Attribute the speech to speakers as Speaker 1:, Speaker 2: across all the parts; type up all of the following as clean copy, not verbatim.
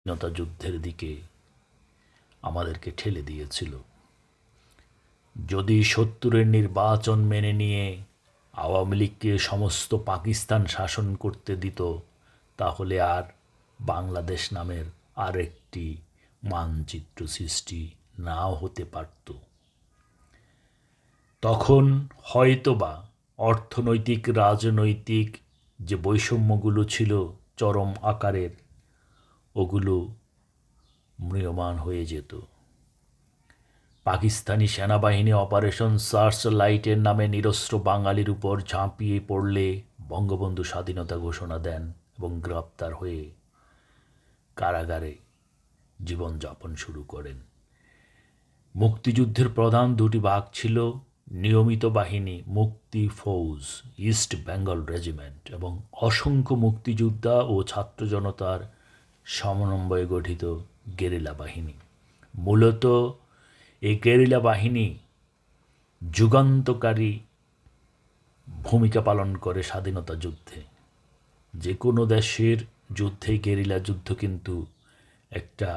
Speaker 1: স্বাধীনতা যুদ্ধের দিকে আমাদেরকে ঠেলে দিয়েছিল। যদি ৭০-এর নির্বাচন মেনে নিয়ে আওয়ামী লীগকে সমস্ত পাকিস্তান শাসন করতে দিত, তাহলে আর বাংলাদেশ নামের আরেকটি মানচিত্র সৃষ্টি নাও হতে পারত। তখন হয়তোবা অর্থনৈতিক রাজনৈতিক যে বৈষম্যগুলো ছিল চরম আকারের, ওগুলো ম্রিয়মাণ হয়ে যেত। পাকিস্তানি সেনাবাহিনী অপারেশন সার্চ লাইটের নামে নিরস্ত্র বাঙালির উপর ঝাঁপিয়ে পড়লে বঙ্গবন্ধু স্বাধীনতা ঘোষণা দেন এবং গ্রেপ্তার হয়ে কারাগারে জীবনযাপন শুরু করেন। মুক্তিযুদ্ধের প্রধান দুটি ভাগ ছিল নিয়মিত বাহিনী মুক্তি ফৌজ, ইস্ট বেঙ্গল রেজিমেন্ট, এবং অসংখ্য মুক্তিযোদ্ধা ও ছাত্র জনতার সমন্বয়ে গঠিত গেরিলা বাহিনী। মূলত এই গেরিলা বাহিনী যুগান্তকারী ভূমিকা পালন করে স্বাধীনতা যুদ্ধে। যে কোনো দেশের যুদ্ধে গেরিলা যুদ্ধ কিন্তু একটা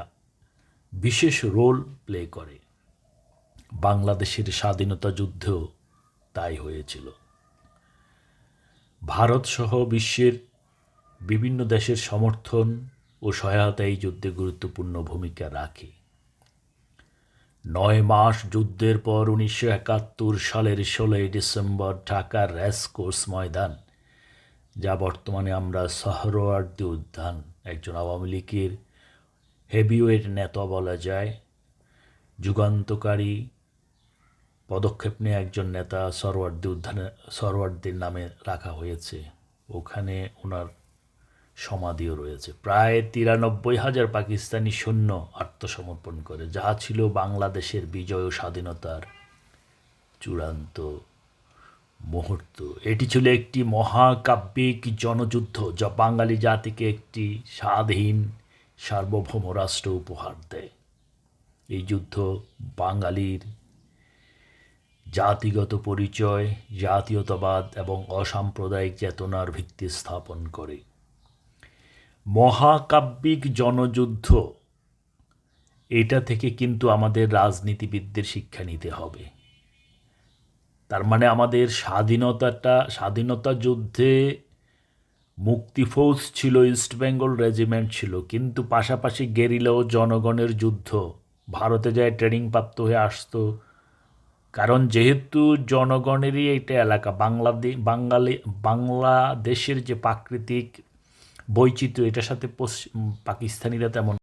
Speaker 1: বিশেষ রোল প্লে করে। বাংলাদেশের স্বাধীনতা যুদ্ধেও তাই হয়েছিল। ভারতসহ বিশ্বের বিভিন্ন দেশের সমর্থন ও সহায়তা এই যুদ্ধে গুরুত্বপূর্ণ ভূমিকা রাখে। ৯ মাস যুদ্ধের পর ১৯৭১ সালের ১৬ই ডিসেম্বর ঢাকার রেসকোর্স ময়দান, যা বর্তমানে আমরা সোহরাওয়ার্দী উদ্যান, একজন আওয়ামী লীগের হেভিওয়েট নেতা বলা যায়, যুগান্তকারী পদক্ষেপ নিয়ে একজন নেতা সোহরাওয়ার্দীর নামে রাখা হয়েছে। ওখানে ওনার সমাধিও রয়েছে। প্রায় ৯৩,০০০ পাকিস্তানি সৈন্য আত্মসমর্পণ করে, যা ছিল বাংলাদেশের বিজয় ও স্বাধীনতার চূড়ান্ত মুহূর্ত। এটি ছিল একটি মহাকাব্যিক জনযুদ্ধ, যা বাঙালি জাতিকে একটি স্বাধীন সার্বভৌম রাষ্ট্র উপহার দেয়। এই যুদ্ধ বাঙালির জাতিগত পরিচয়, জাতীয়তাবাদ এবং অসাম্প্রদায়িক চেতনার ভিত্তি স্থাপন করে। মহাকাব্যিক জনযুদ্ধ, এটা থেকে কিন্তু আমাদের রাজনীতিবিদদের শিক্ষা নিতে হবে। তার মানে আমাদের স্বাধীনতা যুদ্ধে মুক্তিফৌজ ছিল, ইস্ট বেঙ্গল রেজিমেন্ট ছিল, কিন্তু পাশাপাশি গেরিলা ও জনগণের যুদ্ধ। ভারতে যায় ট্রেনিং প্রাপ্ত হয়ে আসতো, কারণ যেহেতু জনগণেরই এইটা এলাকা, বাংলাদেশের যে প্রাকৃতিক বৈচিত্র্য, এটার সাথে পাকিস্তানিরা তেমন